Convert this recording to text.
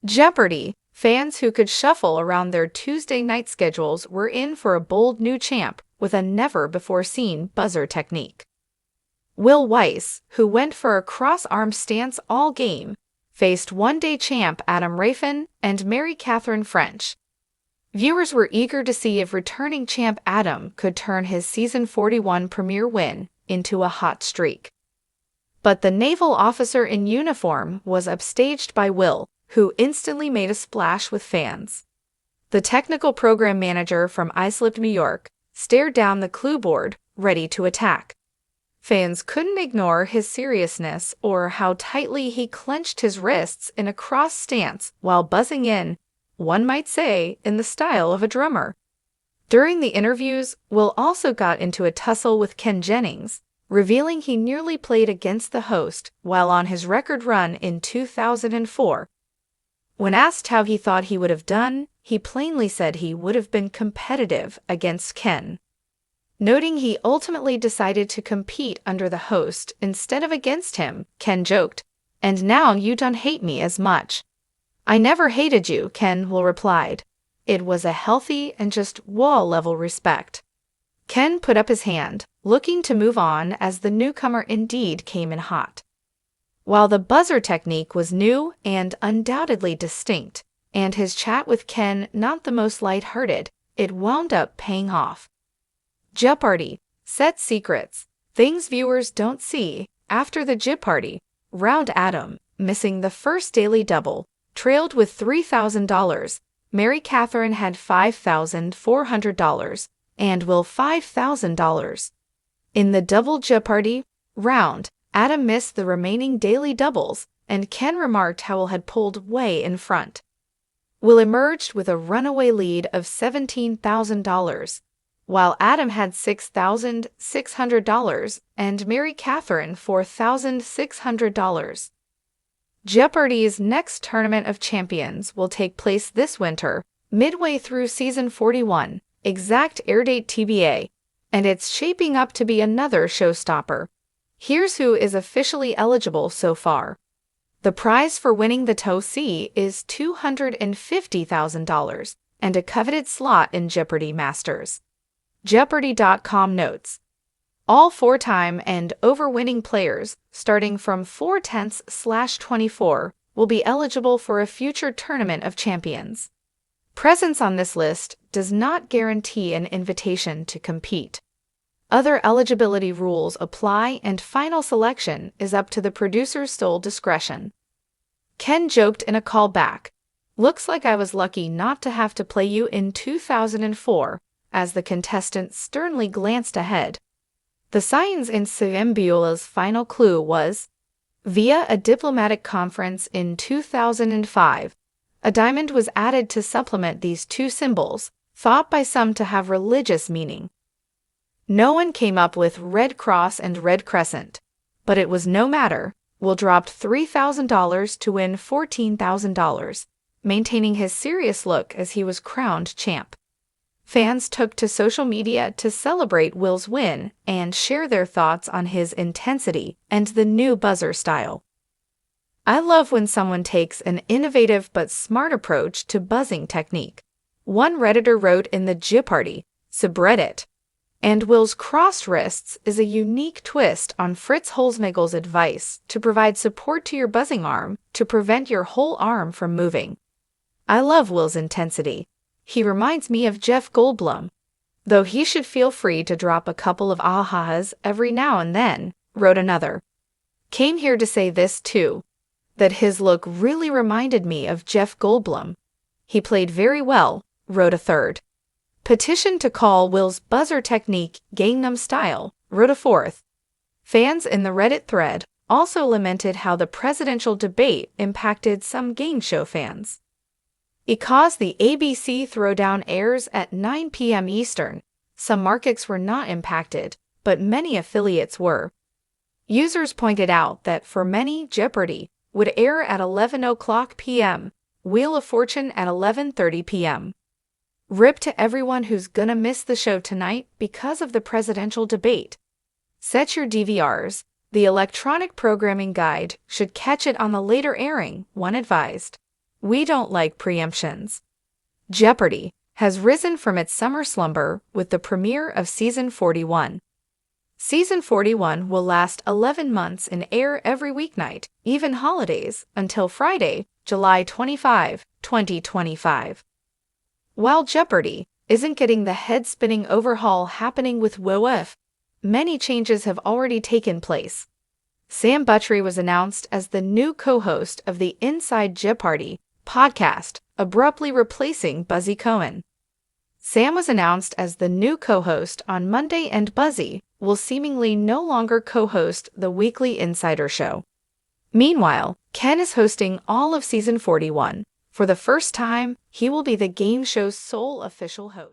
Jeopardy! Fans who could shuffle around their Tuesday night schedules were in for a bold new champ with a never-before-seen buzzer technique. Will Weiss, who went for a cross-arm stance all game, faced one-day champ Adam Raffin and Mary Catherine French. Viewers were eager to see if returning champ Adam could turn his season 41 premiere win into a hot streak. But the naval officer in uniform was upstaged by Will, who instantly made a splash with fans. The technical program manager from Islip, New York, stared down the clue board, ready to attack. Fans couldn't ignore his seriousness or how tightly he clenched his wrists in a cross stance while buzzing in, one might say, in the style of a drummer. During the interviews, Will also got into a tussle with Ken Jennings, revealing he nearly played against the host while on his record run in 2004. When asked how he thought he would have done, he plainly said he would have been competitive against Ken. Noting he ultimately decided to compete under the host instead of against him, Ken joked, "And now you don't hate me as much." "I never hated you," Ken Will replied. It was a healthy and just wall-level respect. Ken put up his hand, looking to move on as the newcomer indeed came in hot. While the buzzer technique was new and undoubtedly distinct, and his chat with Ken not the most lighthearted, it wound up paying off. Jeopardy! Set secrets, things viewers don't see. After the Jeopardy round, Adam, missing the first daily double, trailed with $3,000. Mary Catherine had $5,400, and Will $5,000. In the double Jeopardy round, Adam missed the remaining daily doubles, and Ken remarked how Will had pulled way in front. Will emerged with a runaway lead of $17,000, while Adam had $6,600 and Mary Catherine $4,600. Jeopardy's next Tournament of Champions will take place this winter, midway through season 41, exact airdate TBA, and it's shaping up to be another showstopper. Here's who is officially eligible so far. The prize for winning the TOC is $250,000 and a coveted slot in Jeopardy Masters. Jeopardy.com notes, all four-time and over-winning players, starting from 4/10/24, will be eligible for a future Tournament of Champions. Presence on this list does not guarantee an invitation to compete. Other eligibility rules apply, and final selection is up to the producer's sole discretion. Ken joked in a callback, "Looks like I was lucky not to have to play you in 2004, as the contestant sternly glanced ahead. The science in Ciambiola's final clue was, via a diplomatic conference in 2005, a diamond was added to supplement these two symbols, thought by some to have religious meaning. No one came up with Red Cross and Red Crescent, but it was no matter. Will dropped $3,000 to win $14,000, maintaining his serious look as he was crowned champ. Fans took to social media to celebrate Will's win and share their thoughts on his intensity and the new buzzer style. I love when someone takes an innovative but smart approach to buzzing technique. One Redditor wrote in the Jeopardy subreddit, and Will's crossed wrists is a unique twist on Fritz Holzmiggel's advice to provide support to your buzzing arm to prevent your whole arm from moving. I love Will's intensity. He reminds me of Jeff Goldblum, though he should feel free to drop a couple of ahas every now and then, wrote another. Came here to say this too, that his look really reminded me of Jeff Goldblum. He played very well, wrote a third. Petition to call Will's buzzer technique Gangnam Style, wrote a fourth. Fans in the Reddit thread also lamented how the presidential debate impacted some game show fans. Because the ABC Throwdown airs at 9 p.m. Eastern, some markets were not impacted, but many affiliates were. Users pointed out that for many, Jeopardy would air at 11:00 p.m., Wheel of Fortune at 11:30 p.m. Rip to everyone who's gonna miss the show tonight because of the presidential debate. Set your DVRs. The electronic programming guide should catch it on the later airing, one advised. We don't like preemptions. Jeopardy has risen from its summer slumber with the premiere of Season 41. Season 41 will last 11 months and air every weeknight, even holidays, until Friday, July 25, 2025. While Jeopardy isn't getting the head-spinning overhaul happening with WOF, many changes have already taken place. Sam Buttrey was announced as the new co-host of the Inside Jeopardy podcast, abruptly replacing Buzzy Cohen. Sam was announced as the new co-host on Monday, and Buzzy will seemingly no longer co-host the weekly Insider show. Meanwhile, Ken is hosting all of Season 41. For the first time, he will be the game show's sole official host.